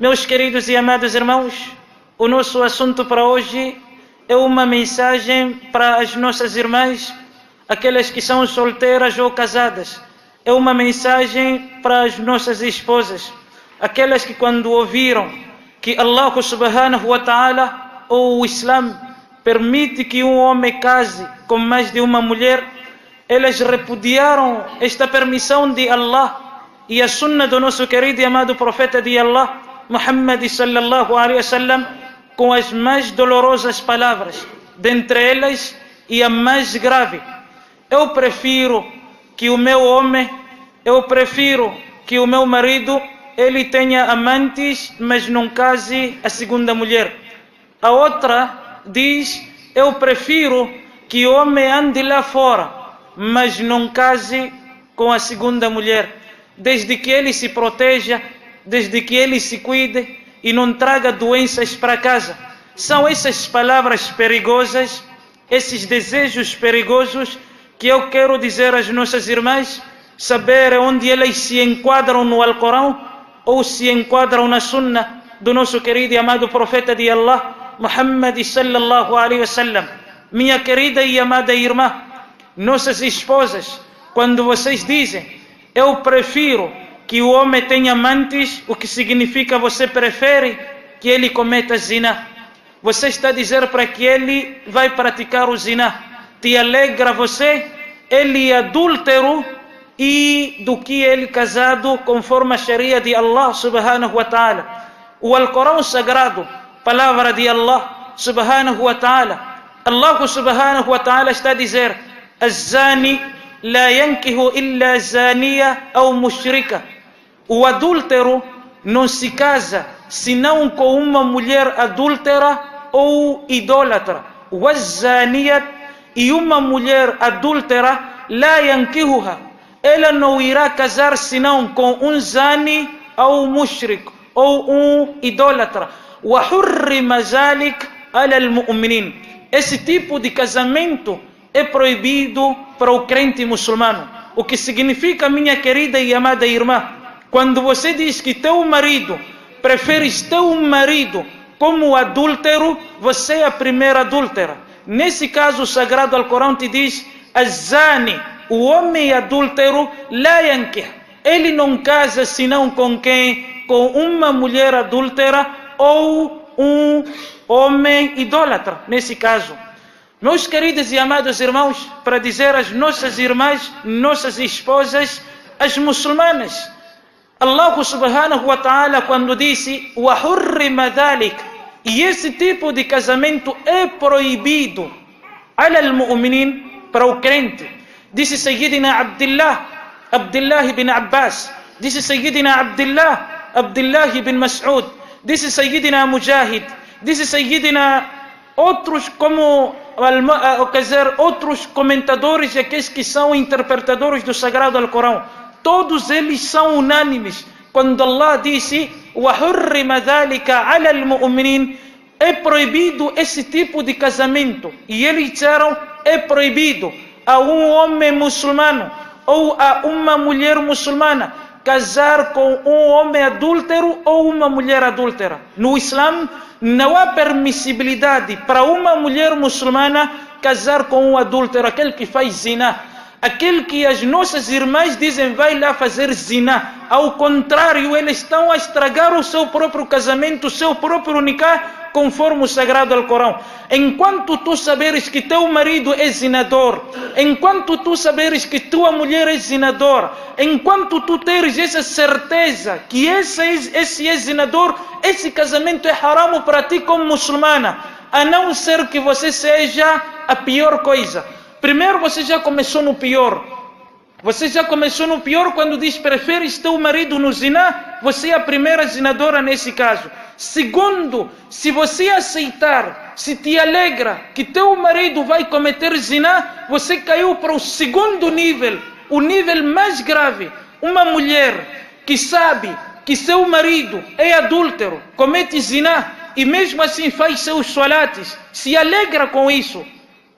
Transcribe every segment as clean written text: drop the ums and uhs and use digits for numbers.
Meus queridos e amados irmãos, o nosso assunto para hoje é uma mensagem para as nossas irmãs, aquelas que são solteiras ou casadas. É uma mensagem para as nossas esposas, aquelas que quando ouviram que Allah subhanahu wa ta'ala ou o Islã permite que um homem case com mais de uma mulher, elas repudiaram esta permissão de Allah e a sunna do nosso querido e amado profeta de Allah, Muhammad sallallahu alaihi wasallam, com as mais dolorosas palavras, dentre elas e a mais grave: eu prefiro que o meu homem, eu prefiro que o meu marido, ele tenha amantes, mas não case a segunda mulher. A outra diz: eu prefiro que o homem ande lá fora, mas não case com a segunda mulher, desde que ele se proteja, desde que ele se cuide e não traga doenças para casa. São essas palavras perigosas, esses desejos perigosos que eu quero dizer às nossas irmãs, saber onde elas se enquadram no Alcorão ou se enquadram na Sunna do nosso querido e amado profeta de Allah, Muhammad sallallahu alaihi wasallam. Minha querida e amada irmã, nossas esposas, quando vocês dizem eu prefiro que o homem tenha amantes, o que significa você prefere que ele cometa zina. Você está a dizer para que ele vai praticar o zina. Te alegra você, ele é adúltero, e do que ele casado conforme a Sharia de Allah subhanahu wa ta'ala. O Alcorão sagrado, palavra de Allah subhanahu wa ta'ala. Allah subhanahu wa ta'ala está a dizer: az-zani la yankihu illa zaniya ou mushrika. O adúltero não se casa senão com uma mulher adúltera ou idólatra. Waz-zaniyat, e uma mulher adúltera, la yankihuha, ela não irá casar senão com um zani ou mushrik ou um idólatra. Wa hurrima zalik ala al-mu'minin. Esse tipo de casamento é proibido para o crente muçulmano. O que significa, minha querida e amada irmã, quando você diz que teu marido, preferes teu marido como adúltero, você é a primeira adúltera. Nesse caso, o Sagrado Alcorão te diz: az-zani, o homem adúltero, la yankih, ele não casa senão com quem? Com uma mulher adúltera ou um homem idólatra, nesse caso. Meus queridos e amados irmãos, para dizer às nossas irmãs, nossas esposas, as muçulmanas, Allah subhanahu wa ta'ala, quando disse wa hurrima dhalik, e esse tipo de casamento é proibido ala al-mu'minin, para o crente, disse Sayyidina Abdullah ibn Abbas, disse Sayyidina Abdullah ibn Mas'ud, disse Sayyidina Mujahid, disse Sayyidina outros, como quer dizer, outros comentadores e aqueles que são interpretadores do Sagrado Alcorão. Todos eles são unânimes quando Allah disse wa hurrima dhalika ala al-mu'minin, é proibido esse tipo de casamento. E eles disseram: é proibido a um homem muçulmano ou a uma mulher muçulmana casar com um homem adúltero ou uma mulher adúltera. No Islã não há permissibilidade para uma mulher muçulmana casar com um adúltero, aquele que faz zina, aquele que as nossas irmãs dizem vai lá fazer zina. Ao contrário, eles estão a estragar o seu próprio casamento, o seu próprio nikah, conforme o Sagrado Alcorão. Enquanto tu saberes que teu marido é zinador, enquanto tu saberes que tua mulher é zinadora, enquanto tu teres essa certeza que esse é zinador, esse casamento é haram para ti como muçulmana, a não ser que você seja a pior coisa. Primeiro, você já começou no pior. Você já começou no pior quando diz preferes teu marido no zina, você é a primeira zinadora nesse caso. Segundo, se você aceitar, se te alegra que teu marido vai cometer zina, você caiu para o segundo nível, o nível mais grave. Uma mulher que sabe que seu marido é adúltero, comete zina e mesmo assim faz seus salates, se alegra com isso,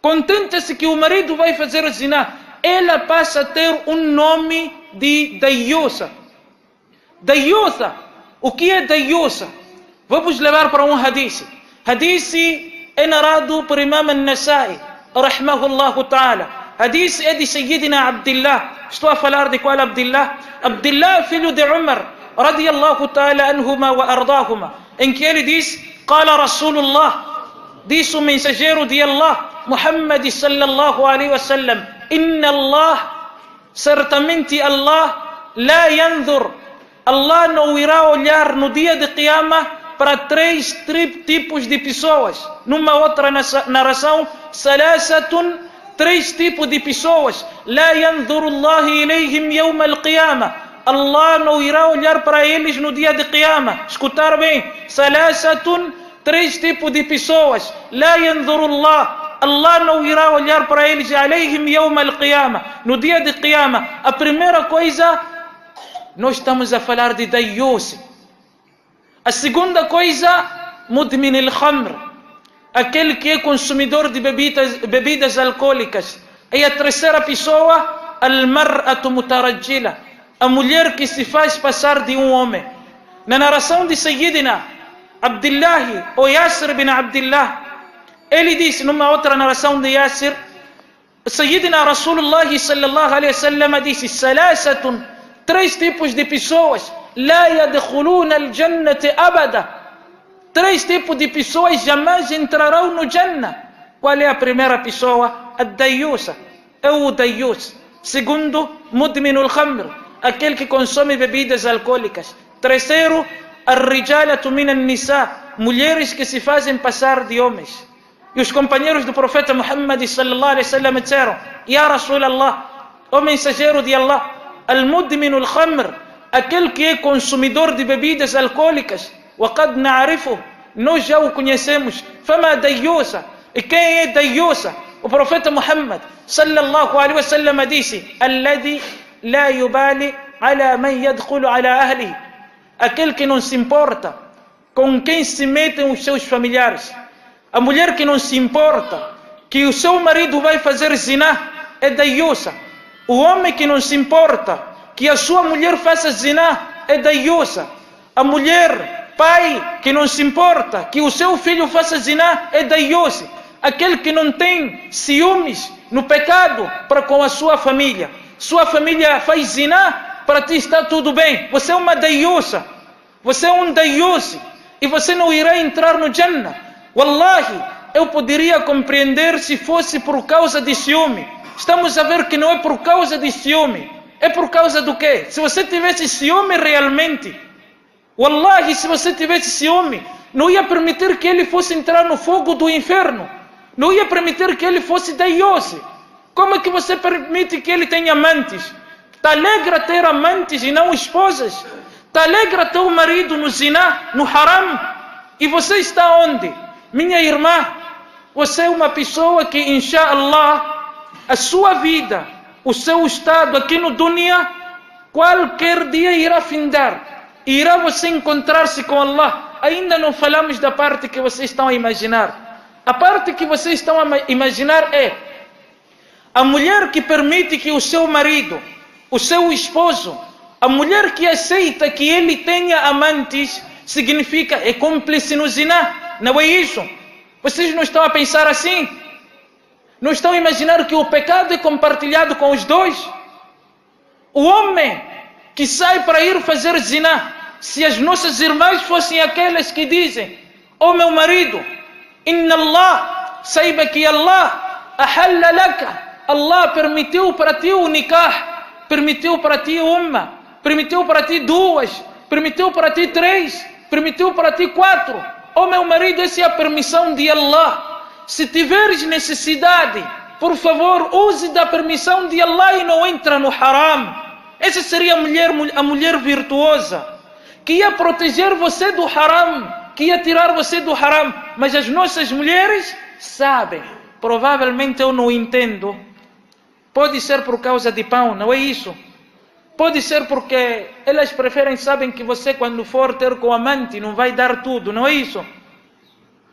contenta-se que o marido vai fazer zina, ela passa a ter um nome de dayusa. Dayusa, O que é dayusa? Vamos levar para um hadith. Hadith é narrado por Imam al-Nasai, rahmahullah ta'ala. Hadith é de Sayyidina Abdullah. Estou a falar de qual Abdullah? Abdullah, filho de Umar, radiyallahu ta'ala anhuma wa ardahuma. Em que ele diz, qala Rasulullah, disse o mensageiro de Allah, Muhammad sallallahu alaihi wasallam, inna Allah, certamente Allah, la yanzur, Allah não irá olhar no dia de Qiyamah para 3 tipos de pessoas. Numa outra narração, salasatun, 3 tipos de pessoas. La yanzuru Allah ilayhim yawm al-Qiyamah. Allah não irá olhar para eles no dia de Qiyamah. Escutar bem, salasatun, 3 tipos de pessoas. La yanzuru Allah. Allah não irá olhar para eles alayhim yawm al-Qiyamah. No dia de Qiyamah. A primeira coisa, nós estamos a falar de dayus. A segunda coisa, mudmin al-khamr, aquele que é consumidor de bebidas alcoólicas. E a terceira pessoa, al-mar'atu mutarajjila, a mulher que se faz passar de um homem. Na narração de Sayyidina Abdullah, ou Yasir bin Abdullah, ele disse numa outra narração de Yasir, Sayyidina Rasulullah sallallahu alaihi wasallam disse, salasatun, 3 tipos de pessoas, la yadkhuluna al-jannata abada. 3 tipos de pessoas jamais entrarão no Jannah. Qual é a primeira pessoa? A-dayusa, é o dayus. Segundo, mudmin al-khamr, aquele que consome bebidas alcoólicas. Terceiro, ar-rijalatu min an-nisa, mulheres que se fazem passar de homens. E os companheiros do profeta Muhammad sallallahu alaihi wasallam disseram, Ya Rasulallah, o mensageiro de Allah, al-mudmin al-khamr, aquele que é consumidor de bebidas alcoólicas, وقد نعرفه, nós já o conhecemos. Fama dayusa, e quem é dayusa? O profeta Muhammad sallallahu alaihi wasallam disse, alladhi la yubali ala man yadkhulu ala ahlihi, aquele que não se importa com quem se metem os seus familiares. A mulher que não se importa que o seu marido vai fazer zina é dayusa. O homem que não se importa que a sua mulher faça zina é dayusa. A mulher, pai, que não se importa que o seu filho faça zina é dayusa. Aquele que não tem ciúmes no pecado para com a sua família. Sua família faz zina, para ti está tudo bem. Você é uma dayusa. Você é um dayus. E você não irá entrar no Jannah. Wallahi, eu poderia compreender se fosse por causa de ciúme. Estamos a ver que não é por causa de ciúme. É por causa do quê? Se você tivesse ciúme realmente, wallahi, se você tivesse ciúme, não ia permitir que ele fosse entrar no fogo do inferno. Não ia permitir que ele fosse dayus. Como é que você permite que ele tenha amantes? Te alegra ter amantes e não esposas? Te alegra ter o marido no zina, no haram? E você está onde? Minha irmã, você é uma pessoa que, inshallah, a sua vida, o seu estado aqui no dunya, qualquer dia irá findar. Irá você encontrar-se com Allah. Ainda não falamos da parte que vocês estão a imaginar. A parte que vocês estão a imaginar é a mulher que permite que o seu marido, o seu esposo, a mulher que aceita que ele tenha amantes, significa é cúmplice no zina. Não é isso? Vocês não estão a pensar assim? Não estão a imaginar que o pecado é compartilhado com os dois? O homem que sai para ir fazer zina, se as nossas irmãs fossem aquelas que dizem, oh meu marido, inna Allah, saiba que Allah, ahalla laka, Allah permitiu para ti o nikah, permitiu para ti uma, permitiu para ti 2, permitiu para ti 3, permitiu para ti 4. Oh meu marido, essa é a permissão de Allah. Se tiveres necessidade, por favor, use da permissão de Allah e não entra no haram. Essa seria a mulher virtuosa, que ia proteger você do haram, que ia tirar você do haram. Mas as nossas mulheres sabem. Provavelmente eu não entendo. Pode ser por causa de pão, não é isso? Pode ser porque elas preferem, sabem que você quando for ter com amante não vai dar tudo, não é isso?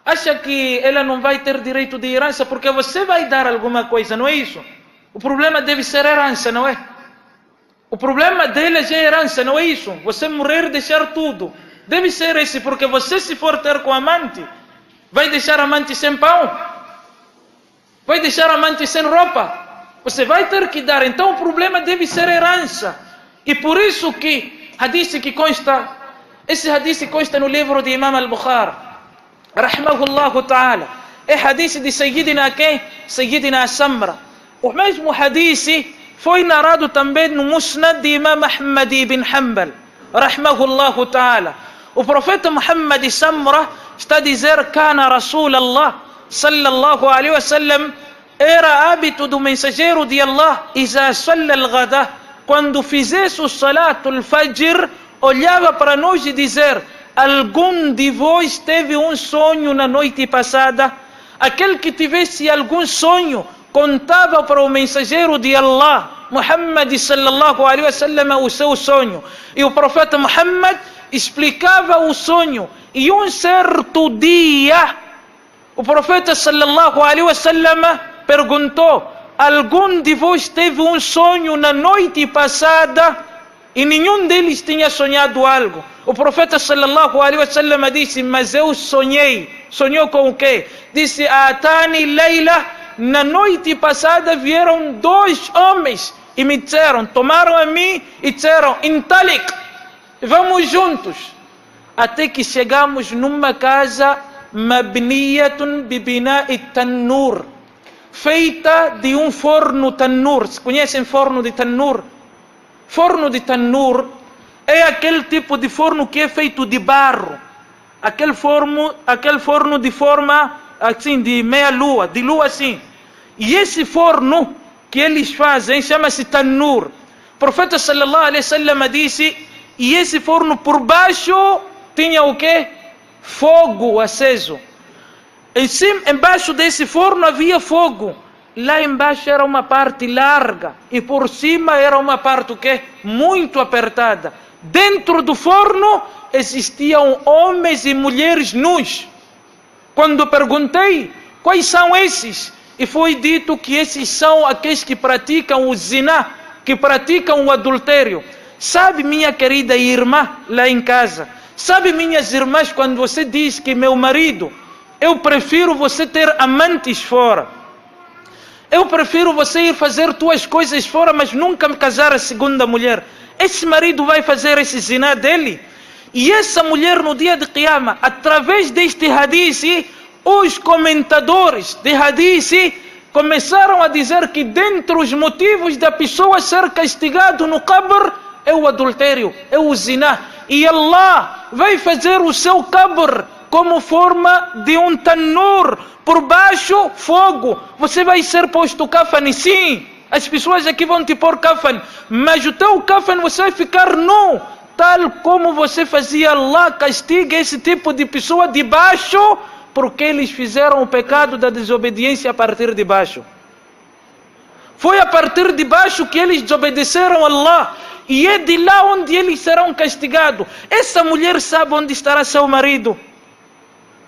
Acha que ela não vai ter direito de herança porque você vai dar alguma coisa, não é isso? O problema deve ser herança, não é? O problema delas é herança, não é isso? Você morrer e deixar tudo. deve ser esse, porque você, se for ter com amante, vai deixar amante sem pão, vai deixar amante sem roupa, você vai ter que dar. Então o problema deve ser herança. E por isso que hadith que consta, esse hadith consta no livro de Imam al-Bukhari, rahimahullah ta'ala, é hadith de Sayyidina quem? Sayyidina Samra. O mesmo hadith foi narrado também no Musnad de Imam Ahmad ibn Hanbal, rahimahullah ta'ala. O profeta Muhammad Samra está a dizer: Kana Rasulallah sallallahu alaihi wasallam, era hábito do mensageiro de Allah, iza salla al-ghada, quando fizesse o salatul fajr, olhava para nós e dizer: algum de vós teve um sonho na noite passada? Aquele que tivesse algum sonho contava para o mensageiro de Allah, Muhammad sallallahu alaihi wasallam, o seu sonho. E o profeta Muhammad explicava o sonho. E um certo dia, o profeta sallallahu alaihi wasallam perguntou: algum de vós teve um sonho na noite passada? E nenhum deles tinha sonhado algo. O profeta sallallahu alaihi wasallam disse: mas eu sonhei. Sonhou com o quê? Disse: atani leila, na noite passada vieram dois homens e me disseram, tomaram a mim e disseram: intalik, vamos juntos. Até que chegamos numa casa, mabniyatun bibina'i tannur, feita de um forno tannur. Conhecem forno de tannur? Forno de tannur é aquele tipo de forno que é feito de barro. Aquele forno de forma assim, de meia lua, de lua assim. E esse forno que eles fazem chama-se tannur. O profeta sallallahu alaihi wasallam disse: e esse forno por baixo tinha o quê? Fogo aceso. Embaixo desse forno havia fogo. Lá embaixo era uma parte larga e por cima era uma parte o quê? Muito apertada. Dentro do forno existiam homens e mulheres nus. Quando perguntei quais são esses, e foi dito que esses são aqueles que praticam o zina, que praticam o adultério. Sabe, minha querida irmã lá em casa, sabe, minhas irmãs, quando você diz que meu marido, eu prefiro você ter amantes fora, eu prefiro você ir fazer tuas coisas fora, mas nunca me casar a segunda mulher. Esse marido vai fazer esse zina dele. E essa mulher no dia de Qiyamah, através deste hadith, os comentadores de hadith começaram a dizer que dentre os motivos da pessoa ser castigado no qabr é o adultério, é o zina. E Allah vai fazer o seu qabr como forma de um tannur, por baixo fogo. Você vai ser posto kafan, sim, as pessoas aqui vão te pôr kafan, mas o teu kafan você vai ficar nu, tal como você fazia. Allah castiga esse tipo de pessoa de baixo, porque eles fizeram o pecado da desobediência a partir de baixo. Foi a partir de baixo que eles desobedeceram a Allah, e é de lá onde eles serão castigados. Essa mulher sabe onde estará seu marido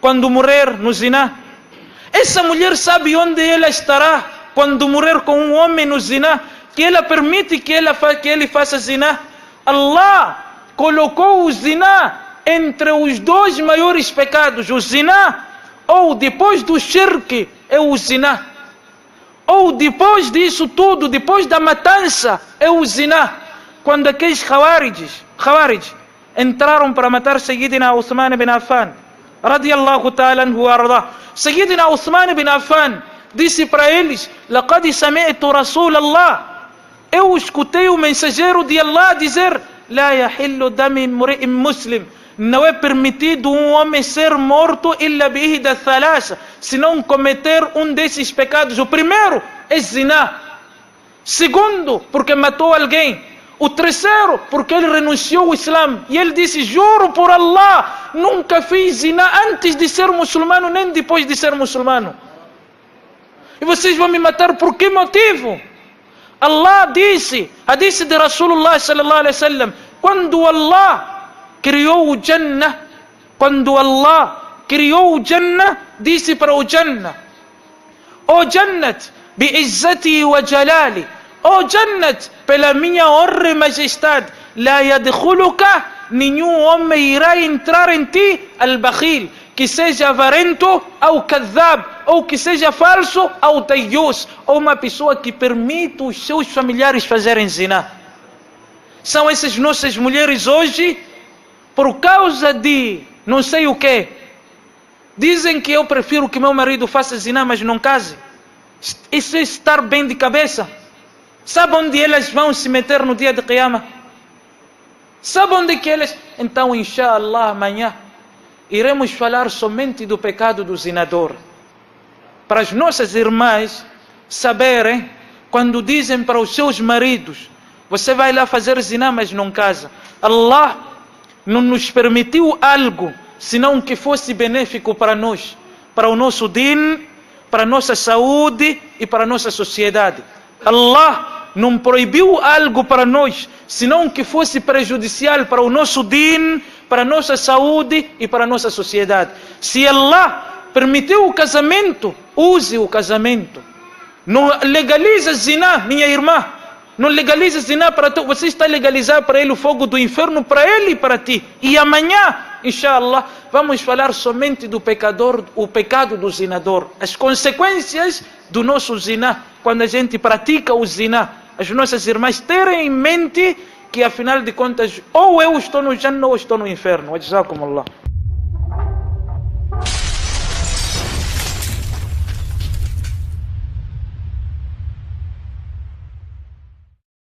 quando morrer no zina? Essa mulher sabe onde ela estará quando morrer com um homem no zina, que ela permite que ele faça zina? Allah colocou o zina entre os dois maiores pecados. O zina, ou depois do shirk, é o zina, ou depois disso tudo, depois da matança, é o zina. Quando aqueles Khawarij entraram para matar Sayyidina Uthman ibn Affan, radiyallahu ta'ala anhu wa arda, Sayyidina Uthman ibn Affan disse para eles: laqad sami'tu Rasulallah, eu escutei o mensageiro de Allah dizer: la yahillu dami mri'in muslim, não é permitido um homem ser morto illa bihida thalatha, se não cometer um desses pecados. O primeiro é zina, segundo, porque matou alguém, o terceiro, porque ele renunciou ao Islã. E ele disse: juro por Allah, nunca fiz zina antes de ser muçulmano, nem depois de ser muçulmano. E vocês vão me matar por que motivo? Allah disse, hadith de Rasulullah sallallahu alaihi wasallam, quando Allah criou o Jannah, disse para o Jannah: ó Jannat, bi'izzati wa jalali, ó Jannat, pela minha honra e majestade, la yadkhuluka nenhum homem irá entrar em ti, al-bakhil, que seja avarento, ou kadhab, ou que seja falso, ou tayyus, ou uma pessoa que permite os seus familiares fazerem zina. São essas nossas mulheres hoje, por causa de não sei o que, dizem que eu prefiro que meu marido faça zina, mas não case. Isso é estar bem de cabeça. Sabe onde elas vão se meter no dia de Qiyamah? Sabe onde que elas... Então, inshallah, amanhã iremos falar somente do pecado do zinador. Para as nossas irmãs saberem, quando dizem para os seus maridos, você vai lá fazer zina, mas não casa. Allah não nos permitiu algo, senão que fosse benéfico para nós, para o nosso din, para a nossa saúde e para a nossa sociedade. Allah não proibiu algo para nós, senão que fosse prejudicial para o nosso din, para a nossa saúde e para a nossa sociedade. Se Allah permitiu o casamento, use o casamento. Não legaliza zina, minha irmã. Não legaliza zina para tu. Você está a legalizar para ele o fogo do inferno, para ele e para ti. E amanhã, inshallah, vamos falar somente do pecador, o pecado do zinador. As consequências do nosso zina, quando a gente pratica o zina. As nossas irmãs terem em mente que, afinal de contas, ou eu estou no Jannah ou estou no inferno. Jazakumullah.